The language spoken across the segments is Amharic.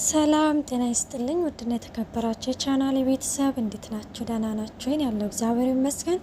ሰላም ጤና ይስጥልኝ። ውድና የተከበራችሁ የቻናል ቤተሰብ እንዴት ናችሁ? ደህና ናችሁ? ያለው እግዚአብሔር ይመስገን።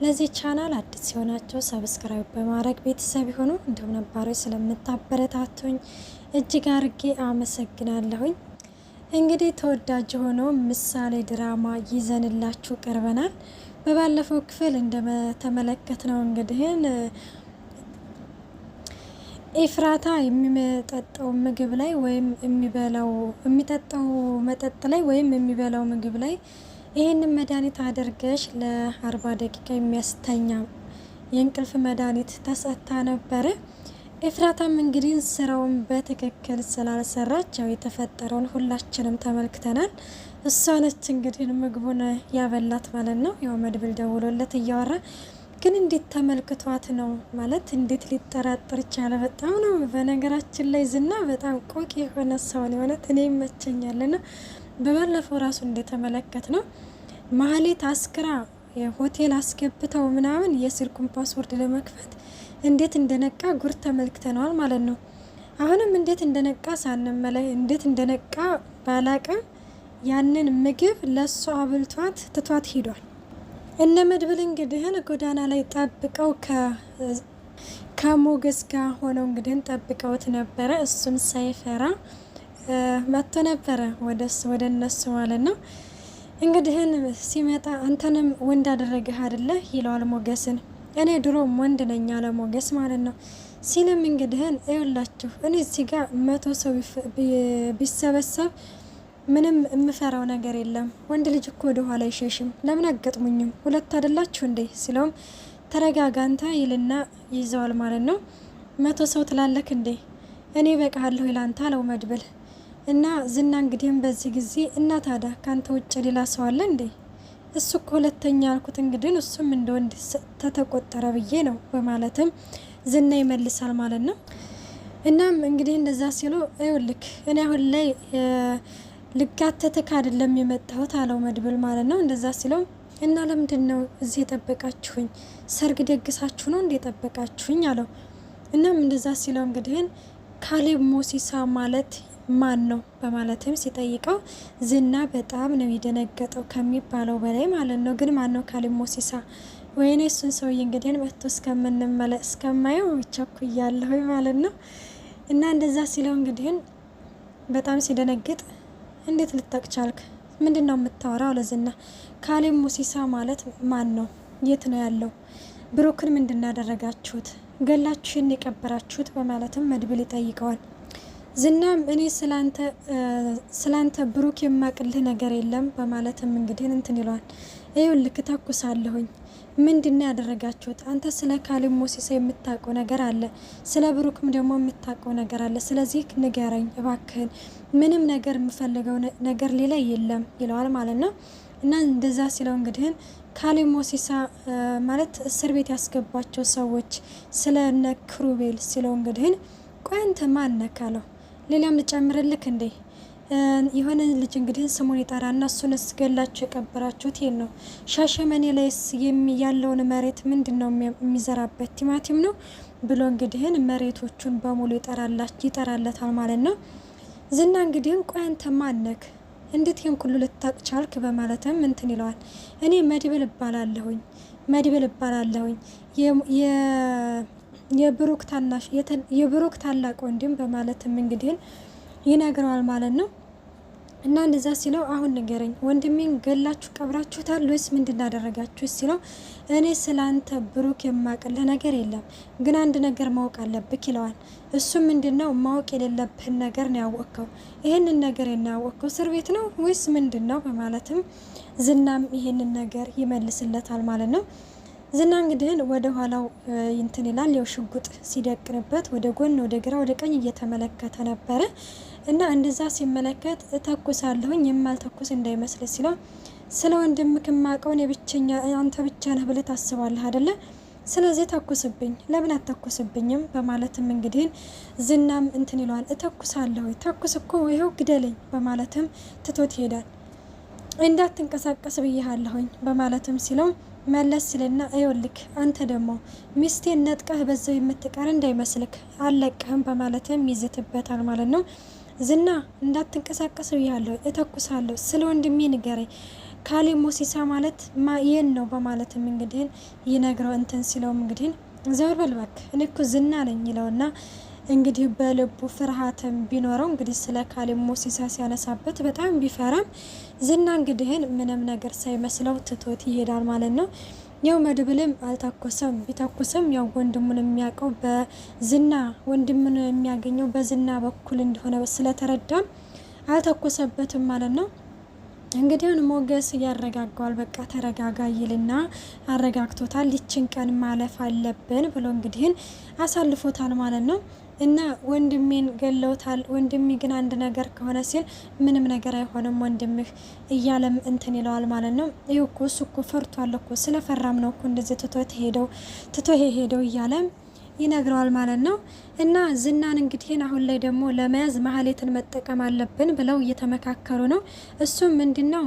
ለዚህ ቻናል አዲስ ሲሆናችሁ ሰብስክራይብ በማድረግ ቤተሰብ ይሁኑ። እንዲሁም ነባሮች ስለምታበረታቱኝ እጅግ አርጌ አመሰግናለሁኝ። እንግዲህ ተወዳጅ የሆነው ምሳሌ ድራማ ይዘንላችሁ ቀርበናል። በባለፈው ክፍል እንደተመለከትነው እንግዲህ ኤፍራታ የሚጠጣው ምግብ ላይ ወይም የሚጠጣው መጠጥ ላይ ወይም የሚበላው ምግብ ላይ ይህንን መድኃኒት አድርገሽ ለ40 ደቂቃ የሚያስተኛ የእንቅልፍ መድኃኒት ተሰጥታ ነበረ። ኤፍራታም እንግዲህ ስራውን በትክክል ስላልሰራች ያው የተፈጠረውን ሁላችንም ተመልክተናል። እሷ ነች እንግዲህ ምግቡን ያበላት ማለት ነው። ያው መድብል ደውሎለት እያወራ ግን እንዴት ተመልክቷት ነው ማለት እንዴት ሊጠራጠር ይቻለ? በጣም ነው በነገራችን ላይ ዝና በጣም ቆቂ የሆነ ሰው ነው ማለት እኔ ይመቸኛልና በባለፈው ራሱ እንደተመለከት ነው ማህሌት አስክራ የሆቴል አስገብተው ምናምን የስልኩን ፓስወርድ ለመክፈት እንዴት እንደነቃ ጉር ተመልክተናል ማለት ነው። አሁንም እንዴት እንደነቃ ሳንመለይ እንዴት እንደነቃ ባላቅም ያንን ምግብ ለሷ አብልቷት ትቷት ሂዷል። እነ መድብል እንግዲህ ጎዳና ላይ ጠብቀው ከሞገስ ጋር ሆነው እንግዲህ ጠብቀውት ነበረ። እሱም ሳይፈራ መጥቶ ነበረ ወደ እነሱ ማለት ነው። እንግዲህ ሲመጣ አንተንም ወንድ አደረገህ አይደለ ይለዋል ሞገስን። እኔ ድሮም ወንድ ነኝ አለ ሞገስ ማለት ነው። ሲልም እንግዲህ ይኸውላችሁ እኔ እዚህ ጋር 100 ሰው ቢሰበሰብ ምንም የምፈራው ነገር የለም። ወንድ ልጅ እኮ ወደ ኋላ አይሸሽም። ለምን አገጥሙኝም? ሁለት አይደላችሁ እንዴ? ሲለውም ተረጋጋንታ ይልና ይዘዋል ማለት ነው። 100 ሰው ትላለክ እንዴ? እኔ በቃለሁ ይላንታ አለው መድብል እና ዝና እንግዲህም በዚህ ጊዜ እና ታዲያ ካንተ ውጭ ሌላ ሰው አለ እንዴ? እሱ እኮ ሁለተኛ አልኩት እንግዲህ እሱም እንደ ወንድ ተተቆጠረ ብዬ ነው በማለትም ዝና ይመልሳል ማለት ነው። እናም እንግዲህ እንደዛ ሲሉ ይኸውልክ እኔ አሁን ላይ ልጋተተክ አይደለም የመጣሁት አለው መድብል ማለት ነው። እንደዛ ሲለው እና ለምንድን ነው እዚህ የጠበቃችሁኝ? ሰርግ ደግሳችሁ ነው እንዴ የጠበቃችሁኝ አለው። እናም እንደዛ ሲለው እንግዲህ ካሌብ ሞሲሳ ማለት ማን ነው በማለትም ሲጠይቀው ዝና በጣም ነው የደነገጠው ከሚባለው በላይ ማለት ነው። ግን ማን ነው ካሌብ ሞሲሳ? ወይኔ እሱን ሰውዬ እንግዲህ መጥቶ እስከማየው ይቸኩያለሁ ማለት ነው። እና እንደዛ ሲለው እንግዲህ በጣም ሲደነግጥ እንዴት ልታቅ ቻልክ? ምንድን ነው የምታወራው? ለዝና ካሌብ ሙሲሳ ማለት ማን ነው? የት ነው ያለው? ብሩክን ምንድን ያደረጋችሁት? ገላችሁን የቀበራችሁት? በማለትም መድብል ይጠይቀዋል። ዝናም እኔ ስላንተ ብሩክ የማቅልህ ነገር የለም በማለትም እንግዲህ እንትን ይለዋል። ይኸውልህ ተኩሳለሁኝ። ምንድን ያደረጋችሁት? አንተ ስለ ካሌብ ሞሲሳ የምታውቀው ነገር አለ፣ ስለ ብሩክም ደግሞ የምታውቀው ነገር አለ። ስለዚህ ንገረኝ እባክህን፣ ምንም ነገር የምፈልገው ነገር ሌላ የለም ይለዋል ማለት ነው። እና እንደዛ ሲለው እንግዲህ ካሌብ ሞሲሳ ማለት እስር ቤት ያስገባቸው ሰዎች ስለ እነ ክሩቤል ሲለው እንግዲህ ቆይ አንተ ማን ነህ አለው። ሌላም ልጨምርልክ እንዴ? የሆነ ልጅ እንግዲህ ስሙን ይጠራና እሱን እስገላችሁ የቀበራችሁት ይሄን ነው። ሻሸመኔ ላይስ ያለውን መሬት ምንድን ነው የሚዘራበት? ቲማቲም ነው ብሎ እንግዲህ መሬቶቹን በሙሉ ይጠራለታል ማለት ነው። ዝና እንግዲህ ቆይ አንተ ማን ነህ? እንዴት ይሄን ሁሉ ልታቅ ቻልክ? በማለትም እንትን ይለዋል። እኔ መድብል እባላለሁኝ የብሩክ ታላቅ ወንድም በማለትም እንግዲህ ይነግረዋል ማለት ነው። እና እንደዛ ሲለው አሁን ንገረኝ፣ ወንድሜን ገላችሁ ቀብራችሁታል ወይስ ምንድን ያደረጋችሁ ሲለው እኔ ስላንተ ብሩክ የማቅልህ ነገር የለም፣ ግን አንድ ነገር ማወቅ አለብክ ይለዋል። እሱም ምንድነው? ማወቅ የሌለብህን ነገር ነው ያወቅከው። ይህንን ነገር ያወቅከው እስር ቤት ነው ወይስ ምንድን ነው? በማለትም ዝናም ይህንን ነገር ይመልስለታል ማለት ነው። ዝና እንግዲህ ወደ ኋላው እንትን ይላል። ያው ሽጉጥ ሲደቅንበት ወደ ጎን፣ ወደ ግራ፣ ወደ ቀኝ እየተመለከተ ነበረ እና እንደዛ ሲመለከት እተኩሳለሁኝ የማልተኩስ እንዳይመስል ሲለው ስለ ወንድምክ ማቀውን የብቸኛ አንተ ብቻ ነህ ብለህ ታስባለህ አይደለ? ስለዚህ ተኩስብኝ፣ ለምን አተኩስብኝም? በማለትም እንግዲህ ዝናም እንትን ይለዋል። እተኩሳለሁ፣ ተኩስ እኮ ይኸው ግደለኝ በማለትም ትቶት ይሄዳል። እንዳትንቀሳቀስ ብያለሁኝ በማለትም ሲለው መለስ ሲልና አይወልክ አንተ ደግሞ ሚስቴን ነጥቀህ በዛው የምትቀር እንዳይመስልክ አለቀህም በማለትም ይዝትበታል ማለት ነው። ዝና እንዳትንቀሳቀሰው ያለው እተኩሳለሁ፣ ስለ ወንድሜ ንገረኝ፣ ካሌብ ሞሲሳ ማለት ማየን ነው በማለትም እንግዲህ ይነግረው እንትን ሲለውም እንግዲህ ዘወር በል እባክህ እኔ እኮ ዝና ነኝ ይለውና እንግዲህ በልቡ ፍርሃትም ቢኖረው እንግዲህ ስለ ካሌብ ሞሲሳ ሲያነሳበት በጣም ቢፈራም ዝና እንግዲህ ምንም ነገር ሳይመስለው ትቶት ይሄዳል ማለት ነው። ያው መድብልም አልተኮሰም፣ ቢተኩስም ያው ወንድሙን የሚያውቀው በዝና ወንድሙን የሚያገኘው በዝና በኩል እንደሆነ ስለተረዳም አልተኮሰበትም ማለት ነው። እንግዲህ ሞገስ ያረጋጋዋል። በቃ ተረጋጋ ይልና አረጋግቶታል። ይችን ቀን ማለፍ አለብን ብሎ እንግዲህ አሳልፎታል ማለት ነው። እና ወንድሜን ገለውታል፣ ወንድሜ ግን አንድ ነገር ከሆነ ሲል ምንም ነገር አይሆንም ወንድምህ እያለም እንትን ይለዋል ማለት ነው። ይህ እኮ እሱ እኮ ፈርቷል እኮ ስለፈራም ነው እኮ እንደዚህ ትቶ ሄደው እያለም ይነግረዋል ማለት ነው። እና ዝናን እንግዲህ አሁን ላይ ደግሞ ለመያዝ ማህሌትን መጠቀም አለብን ብለው እየተመካከሩ ነው። እሱም ምንድነው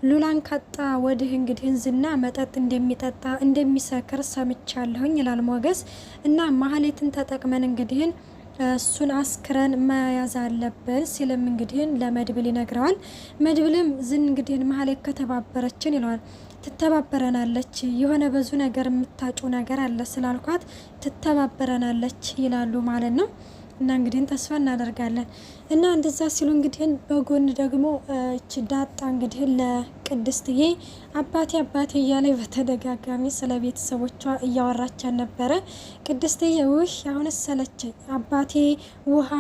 ሉላን ካጣ ወዲህ እንግዲህ ዝና መጠጥ እንደሚጠጣ እንደሚሰክር ሰምቻለሁኝ ይላል ሞገስ። እና ማህሌትን ተጠቅመን እንግዲህ እሱን አስክረን መያዝ አለብን ሲልም እንግዲህ ለመድብል ይነግረዋል። መድብልም እንግዲህ ማህሌት ከተባበረችን ይለዋል። ትተባበረናለች የሆነ ብዙ ነገር የምታጩ ነገር አለ ስላልኳት ትተባበረናለች ይላሉ ማለት ነው። እና እንግዲህ ተስፋ እናደርጋለን። እና እንደዛ ሲሉ እንግዲህ በጎን ደግሞ እቺ ዳጣ እንግዲህ ለቅድስትዬ አባቴ እያለ በተደጋጋሚ ስለ ቤተሰቦቿ እያወራቻን ነበረ። ቅድስትዬ ውህ አሁን ሰለች አባቴ ውሃ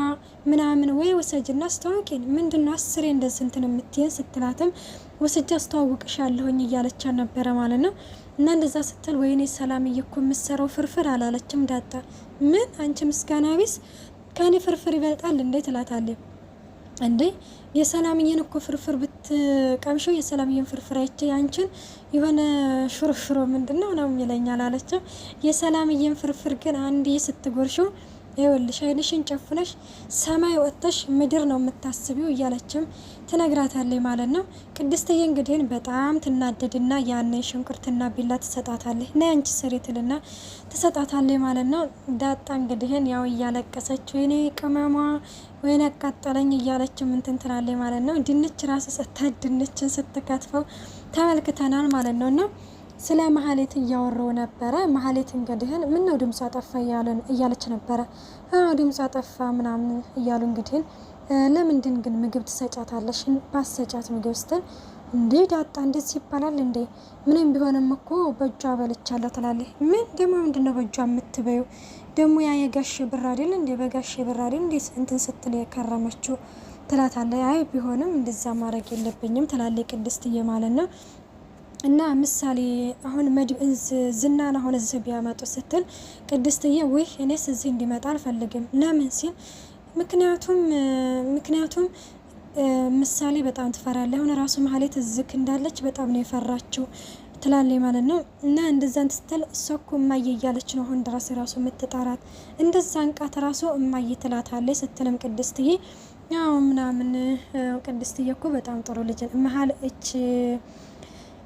ምናምን ወይ ወሰጅና አስተዋውቂን ምንድነው አስሬ እንደዚህ እንትን የምትይን ስትላትም ወሰጅ አስተዋውቅሻለሁኝ እያለቻን ነበረ ማለት ነው። እና እንደዛ ስትል ወይኔ ሰላምዬ እኮ የምትሰራው ፍርፍር አላለችም ዳጣ። ምን አንቺ ምስጋና ቢስ ከኔ ፍርፍር ይበልጣል እንዴ ትላታለች። እንዴ የሰላምዬን እኮ ፍርፍር ብትቀምሽው የሰላምዬን ፍርፍር አይቼ አንቺን የሆነ ሽርሽሮ ምንድነው ነው ይለኛል አለችው። የሰላምዬን ፍርፍር ግን አንዴ ስትጎርሽው ይኸውልሽ አይንሽን ጨፍነሽ ሰማይ ወጥተሽ ምድር ነው የምታስቢው እያለችም ትነግራታለች ማለት ነው። ቅድስትዬ እንግዲህ በጣም ትናደድና ያንን ሽንኩርትና ቢላ ትሰጣታለች። ና አንቺ ስሪ ትልና ትሰጣታለች ማለት ነው። ዳጣ እንግዲህ ያው እያለቀሰች ወይኔ ቅመሟ ወይኔ አቃጠለኝ እያለችም እንትን ትላለች ማለት ነው። ድንች ራሱ ሰታት ድንችን ስትከትፈው ተመልክተናል ማለት ነው። እና ስለ ማህሌት እያወራው ነበረ። ማህሌት እንግዲህ ምን ነው ድምጿ ጠፋ እያለች ነበረ። ድምጿ ጠፋ ምናምን እያሉ እንግዲህ ለምንድን ግን ምግብ ትሰጫታለሽ? ባሰጫት ምግብ ስትል እንዴ ዳጣ እንደዚህ ይባላል እንዴ? ምንም ቢሆንም እኮ በእጇ በልቻለሁ ትላለች። ምን ደግሞ ምንድነው በእጇ የምትበዩ? ደግሞ ያ የጋሽ ብር አይደል እንዴ? በጋሽ ብር አይደል እንዴ እንትን ስትል የከረመችው ትላታለች። አይ ቢሆንም እንደዛ ማድረግ የለብኝም ትላለች ቅድስትዬ ማለት ነው። እና ምሳሌ አሁን ዝናን አሁን እዚህ ቢያመጡ ስትል ቅድስትዬ ውይ እኔስ እዚህ እንዲመጣ አልፈልግም። ለምን ሲል ምክንያቱም ምሳሌ በጣም ትፈራለች። አሁን ራሱ ማህሌት እዝክ እንዳለች በጣም ነው የፈራችው ትላለች ማለት ነው። እና እንደዛን ስትል እሷ እኮ እማዬ እያለች ነው አሁን ድረስ ራሱ የምትጠራት እንደዛ አንቃት ራሱ እማዬ ትላታለች ስትልም ቅድስትዬ ያው ምናምን ቅድስትዬ እኮ በጣም ጥሩ ልጅ መሀል እች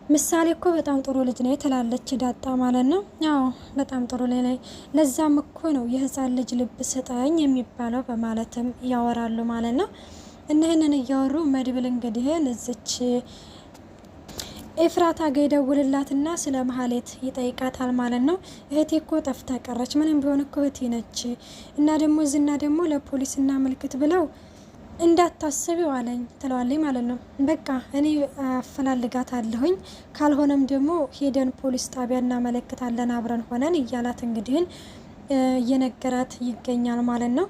ምሳሌ እኮ በጣም ጥሩ ልጅ ነው ትላለች ዳጣ ማለት ነው። ያው በጣም ጥሩ ልጅ ላይ ለዛም እኮ ነው የህፃን ልጅ ልብ ስጠኝ የሚባለው በማለትም ያወራሉ ማለት ነው። እነህንን እያወሩ መድብል እንግዲህ እዚች ኤፍራታ ጋ ይደውልላትና ስለ ማህሌት ይጠይቃታል ማለት ነው። እህቴ እኮ ጠፍታ ቀረች፣ ምንም ቢሆን እኮ እህቴ ነች እና ደግሞ ዝና ደግሞ ለፖሊስና ምልክት ብለው እንዳታስቢው አለኝ ትለዋለች ማለት ነው። በቃ እኔ አፈላልጋት አለሁኝ ካልሆነም ደግሞ ሄደን ፖሊስ ጣቢያ እናመለክታለን አብረን ሆነን እያላት እንግዲህ እየነገራት ይገኛል ማለት ነው።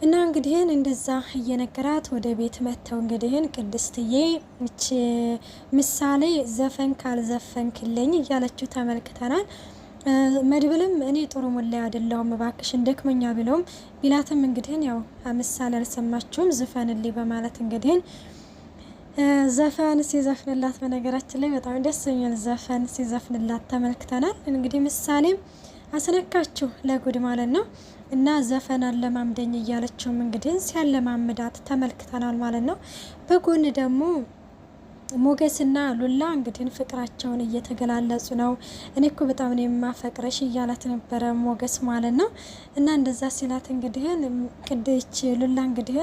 እና እንግዲህ እንደዛ እየነገራት ወደ ቤት መጥተው እንግዲህ ቅድስትዬ እቺ ምሳሌ ዘፈን ካልዘፈንክልኝ እያለችው ተመልክተናል። መድብልም እኔ ጥሩ ሙላ አይደለሁም እባክሽን ደክመኛ ቢላትም እንግዲህ ያው ምሳሌ አልሰማችሁም ዝፈንልኝ በማለት እንግዲህ ዘፈን ሲዘፍንላት በነገራችን ላይ በጣም ደስ የሚል ዘፈን ሲዘፍንላት ተመልክተናል። እንግዲህ ምሳሌም አስነካችሁ ለጉድ ማለት ነው። እና ዘፈን አለማምደኝ እያለችውም እንግዲህ ሲያለማምዳት ተመልክተናል ማለት ነው። በጎን ደግሞ ሞገስና ሉላ እንግዲህ ፍቅራቸውን እየተገላለጹ ነው። እኔ እኮ በጣም ነው የማፈቅረሽ እያላት ነበረ ሞገስ ማለት ነው። እና እንደዛ ሲላት እንግዲህ ቅድች ሉላ እንግዲህ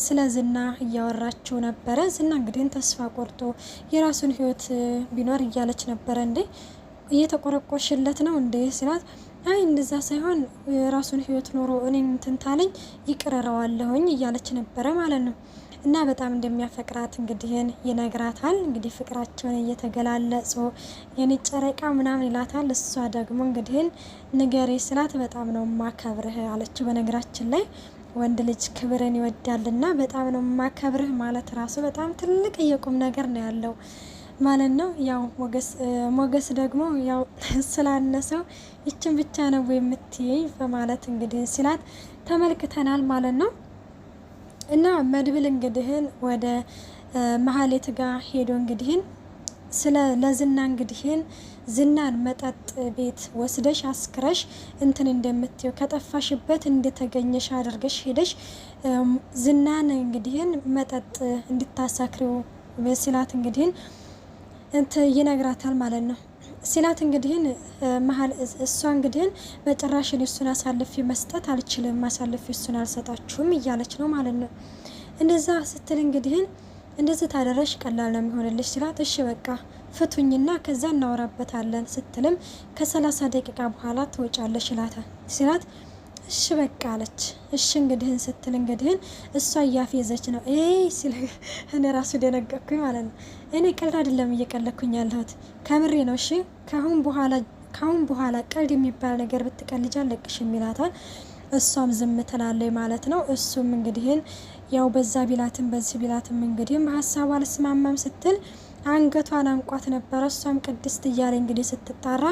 ስለ ዝና እያወራችው ነበረ። ዝና እንግዲህ ተስፋ ቆርጦ የራሱን ህይወት ቢኖር እያለች ነበረ። እንዴ እየተቆረቆሽለት ነው እንዴ ሲላት፣ አይ እንደዛ ሳይሆን የራሱን ህይወት ኖሮ እኔን ትንታለኝ ይቅረረዋለሁኝ እያለች ነበረ ማለት ነው። እና በጣም እንደሚያፈቅራት እንግዲህ ይነግራታል። እንግዲህ ፍቅራቸውን እየተገላለጹ የኔ ጨረቃ ምናምን ይላታል። እሷ ደግሞ እንግዲህ ንገሬ ስላት በጣም ነው ማከብርህ አለችው። በነገራችን ላይ ወንድ ልጅ ክብርን ይወዳልና በጣም ነው ማከብርህ ማለት ራሱ በጣም ትልቅ የቁም ነገር ነው ያለው ማለት ነው። ያው ሞገስ ደግሞ ያው ስላነሰው ይችን ብቻ ነው የምትይኝ በማለት እንግዲህ ሲላት ተመልክተናል ማለት ነው። እና መድብል እንግዲህን ወደ መሀሌት ጋር ሄዶ እንግዲህን ለዝና እንግዲህን ዝናን መጠጥ ቤት ወስደሽ አስክረሽ እንትን እንደምትየው ከጠፋሽበት እንደተገኘሽ አድርገሽ ሄደሽ ዝናን እንግዲህን መጠጥ እንድታሳክሪው ሲላት እንግዲህን ይነግራታል ማለት ነው። ሲላት እንግዲህን እሷ እንግዲህን በጭራሽ እሱን አሳልፌ መስጠት አልችልም፣ አሳልፌ እሱን አልሰጣችሁም እያለች ነው ማለት ነው። እንደዛ ስትል እንግዲህን እንደዚህ ታደረሽ ቀላል ነው የሚሆንልሽ ሲላት፣ እሺ በቃ ፍቱኝና ከዛ እናወራበታለን ስትልም ከ30 ደቂቃ በኋላ ትወጫለሽ ይላታል ሲላት፣ እሺ በቃ አለች። እሺ እንግዲህን ስትል እንግዲህን እሷ እያፌዘች ነው ሲል እኔ ራሱ ደነገኩኝ ማለት ነው። እኔ ቀልድ አይደለም እየቀለኩኝ ያለሁት ከምሬ ነው። እሺ ካሁን በኋላ ቀልድ የሚባል ነገር ብትቀልጅ አለቅሽም ይላታል። እሷም ዝም ትላለች ማለት ነው። እሱም እንግዲህን ያው በዛ ቢላትም በዚህ ቢላትም እንግዲህ ሀሳቡ አልስማማም ስትል አንገቷን አንቋት ነበረ። እሷም ቅድስት እያለ እንግዲህ ስትጣራ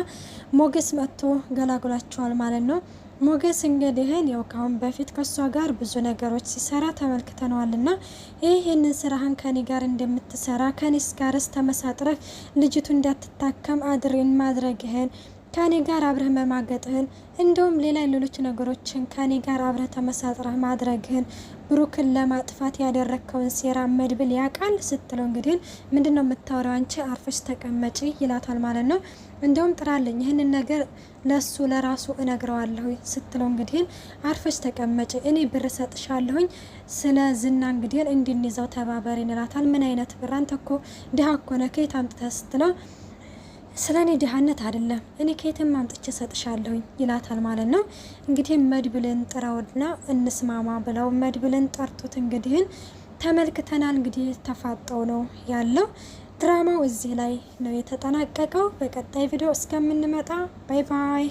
ሞገስ መጥቶ ገላግሏቸዋል ማለት ነው። ሞገስ እንግዲህን ያው ካሁን በፊት ከሷ ጋር ብዙ ነገሮች ሲሰራ ተመልክተነዋልና ይህንን ስራህን ከኔ ጋር እንደምትሰራ ከኔስ ጋርስ ተመሳጥረህ ልጅቱ እንዳትታከም አድሬን ማድረግህን ከኔ ጋር አብረህ መማገጥህን እንደውም ሌሎች ነገሮችን ከኔ ጋር አብረህ ተመሳጥረህ ማድረግህን ብሩክን ለማጥፋት ያደረከውን ሴራ መድብል ያውቃል ስትለው እንግዲህ ምንድነው የምታወራው አንቺ አርፈሽ ተቀመጪ ይላታል ማለት ነው። እንደውም ጥራለኝ ይህንን ነገር ለሱ ለራሱ እነግረዋለሁ ስትለው እንግዲህ አርፈሽ ተቀመጪ እኔ ብር ሰጥሻለሁኝ ስለ ዝና እንግዲህ እንድንይዘው ተባበሪ ይላታል። ምን አይነት ብር አንተ እኮ ድሃ እኮ ነህ ከየት አምጥተህ ስትለው ስለ እኔ ድሃነት አይደለም እኔ ከየትም አምጥቼ ሰጥሻለሁኝ ይላታል ማለት ነው። እንግዲህ መድብልን ጥራውና እንስማማ ብለው መድብልን ጠርቶት እንግዲህን ተመልክተናል። እንግዲህ ተፋጠው ነው ያለው ድራማው እዚህ ላይ ነው የተጠናቀቀው። በቀጣይ ቪዲዮ እስከምንመጣ ባይ ባይ።